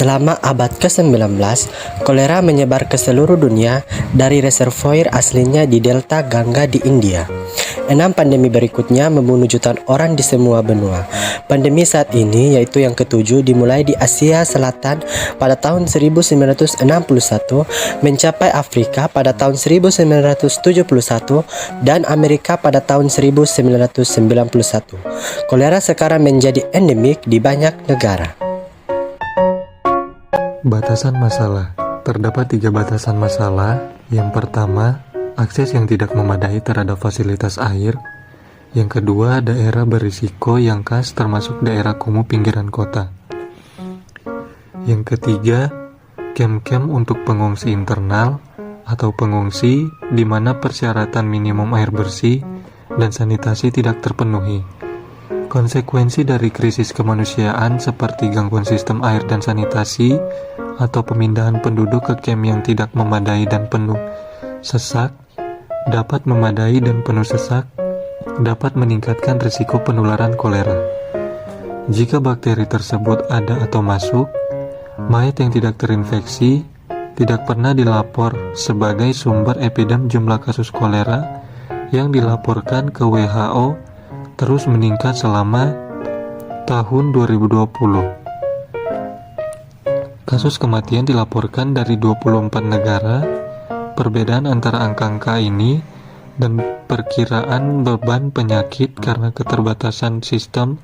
Selama abad ke-19, kolera menyebar ke seluruh dunia dari reservoir aslinya di delta Gangga di India. 6 pandemi berikutnya membunuh jutaan orang di semua benua. Pandemi saat ini, yaitu yang ketujuh, dimulai di Asia Selatan pada tahun 1961, mencapai Afrika pada tahun 1971, dan Amerika pada tahun 1991. Kolera sekarang menjadi endemik di banyak negara. Batasan masalah. Terdapat 3 batasan masalah. Yang pertama, akses yang tidak memadai terhadap fasilitas air. Yang kedua, daerah berisiko yang khas termasuk daerah kumuh pinggiran kota. Yang ketiga, kem-kem untuk pengungsi internal atau pengungsi di mana persyaratan minimum air bersih dan sanitasi tidak terpenuhi. Konsekuensi dari krisis kemanusiaan seperti gangguan sistem air dan sanitasi atau pemindahan penduduk ke kem yang tidak memadai dan penuh sesak dapat memadai dan penuh sesak dapat meningkatkan risiko penularan kolera. Jika bakteri tersebut ada atau masuk, mayat yang tidak terinfeksi tidak pernah dilapor sebagai sumber epidem. Jumlah kasus kolera yang dilaporkan ke WHO terus meningkat selama tahun 2020. Kasus kematian dilaporkan dari 24 negara. Perbedaan antara angka-angka ini dan perkiraan beban penyakit karena keterbatasan sistem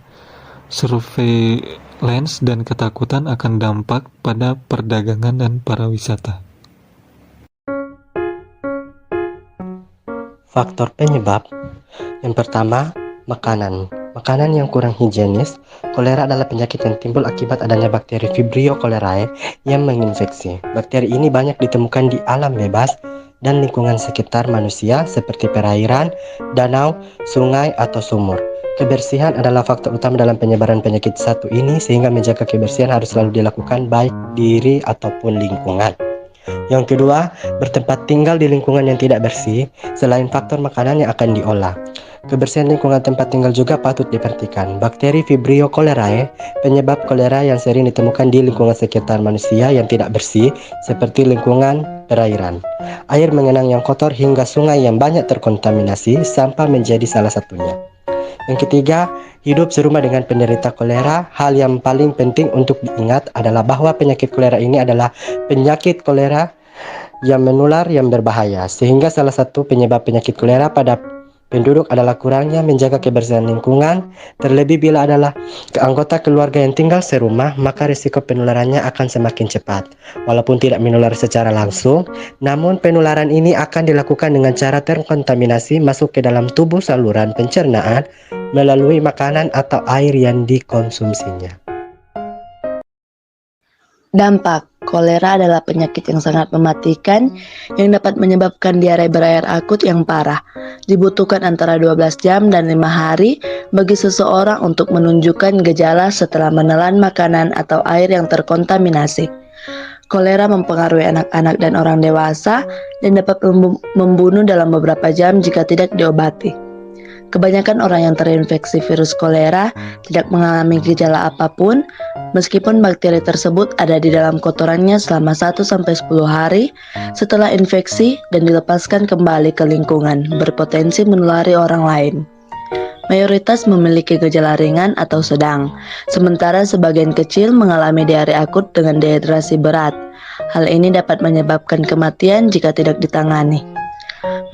surveillance dan ketakutan akan dampak pada perdagangan dan pariwisata. Faktor penyebab. Yang pertama, makanan. Makanan yang kurang higienis. Kolera adalah penyakit yang timbul akibat adanya bakteri Vibrio cholerae yang menginfeksi. Bakteri ini banyak ditemukan di alam bebas dan lingkungan sekitar manusia seperti perairan, danau, sungai, atau sumur. Kebersihan adalah faktor utama dalam penyebaran penyakit satu ini, sehingga menjaga kebersihan harus selalu dilakukan baik diri ataupun lingkungan. Yang kedua, bertempat tinggal di lingkungan yang tidak bersih. Selain faktor makanan yang akan diolah, kebersihan lingkungan tempat tinggal juga patut diperhatikan. Bakteri Vibrio cholerae, penyebab kolera yang sering ditemukan di lingkungan sekitar manusia yang tidak bersih, seperti lingkungan perairan, air mengenang yang kotor, hingga sungai yang banyak terkontaminasi. Sampah menjadi salah satunya. Yang ketiga, hidup serumah dengan penderita kolera. Hal yang paling penting untuk diingat adalah bahwa penyakit kolera ini adalah penyakit kolera yang menular yang berbahaya, sehingga salah satu penyebab penyakit kolera pada penduduk adalah kurangnya menjaga kebersihan lingkungan. Terlebih bila adalah anggota keluarga yang tinggal serumah, maka risiko penularannya akan semakin cepat. Walaupun tidak menular secara langsung, namun penularan ini akan dilakukan dengan cara terkontaminasi masuk ke dalam tubuh saluran pencernaan melalui makanan atau air yang dikonsumsinya. Dampak. Kolera adalah penyakit yang sangat mematikan yang dapat menyebabkan diare berair akut yang parah. Dibutuhkan antara 12 jam dan 5 hari bagi seseorang untuk menunjukkan gejala setelah menelan makanan atau air yang terkontaminasi. Kolera mempengaruhi anak-anak dan orang dewasa dan dapat membunuh dalam beberapa jam jika tidak diobati. Kebanyakan orang yang terinfeksi virus kolera tidak mengalami gejala apapun, meskipun bakteri tersebut ada di dalam kotorannya selama 1-10 hari setelah infeksi dan dilepaskan kembali ke lingkungan, berpotensi menulari orang lain. Mayoritas memiliki gejala ringan atau sedang, sementara sebagian kecil mengalami diare akut dengan dehidrasi berat. Hal ini dapat menyebabkan kematian jika tidak ditangani.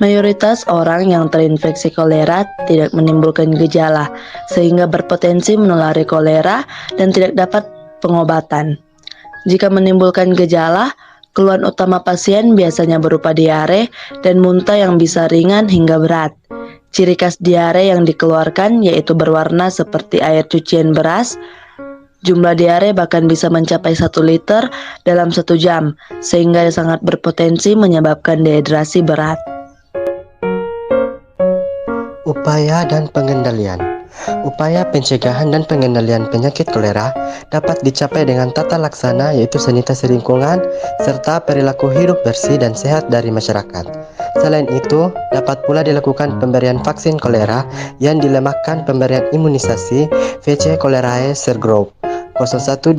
Mayoritas orang yang terinfeksi kolera tidak menimbulkan gejala, sehingga berpotensi menulari kolera dan tidak dapat pengobatan. Jika menimbulkan gejala, keluhan utama pasien biasanya berupa diare dan muntah yang bisa ringan hingga berat. Ciri khas diare yang dikeluarkan yaitu berwarna seperti air cucian beras. Jumlah diare bahkan bisa mencapai 1 liter dalam 1 jam, sehingga sangat berpotensi menyebabkan dehidrasi berat. Upaya dan pengendalian. Upaya pencegahan dan pengendalian penyakit kolera dapat dicapai dengan tata laksana, yaitu sanitasi lingkungan serta perilaku hidup bersih dan sehat dari masyarakat. Selain itu, dapat pula dilakukan pemberian vaksin kolera yang dilemahkan pemberian imunisasi VC Cholerae Sergroup. 01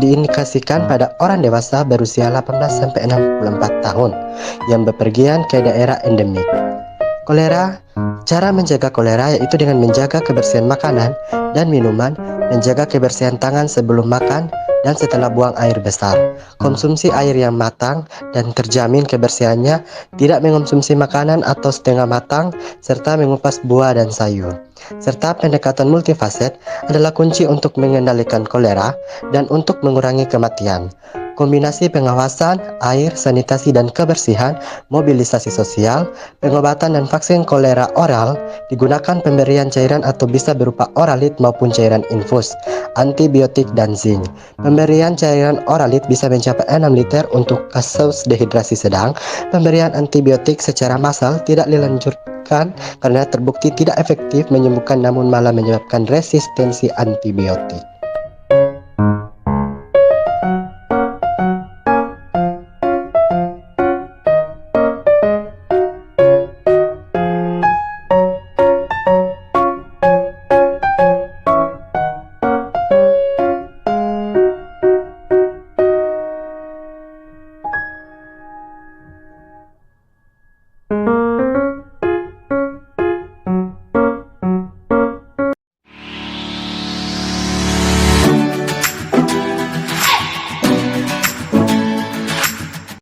diindikasikan pada orang dewasa berusia 18-64 tahun yang bepergian ke daerah endemik. Kolera. Cara menjaga kolera yaitu dengan menjaga kebersihan makanan dan minuman, menjaga kebersihan tangan sebelum makan dan setelah buang air besar, konsumsi air yang matang dan terjamin kebersihannya, tidak mengonsumsi makanan atau setengah matang, serta mengupas buah dan sayur. Serta pendekatan multifaset adalah kunci untuk mengendalikan kolera dan untuk mengurangi kematian. Kombinasi pengawasan, air, sanitasi dan kebersihan, mobilisasi sosial, pengobatan dan vaksin kolera oral, digunakan pemberian cairan atau bisa berupa oralit maupun cairan infus, antibiotik dan zinc. Pemberian cairan oralit bisa mencapai 6 liter untuk kasus dehidrasi sedang. Pemberian antibiotik secara massal tidak dilanjutkan karena terbukti tidak efektif menyembuhkan namun malah menyebabkan resistensi antibiotik.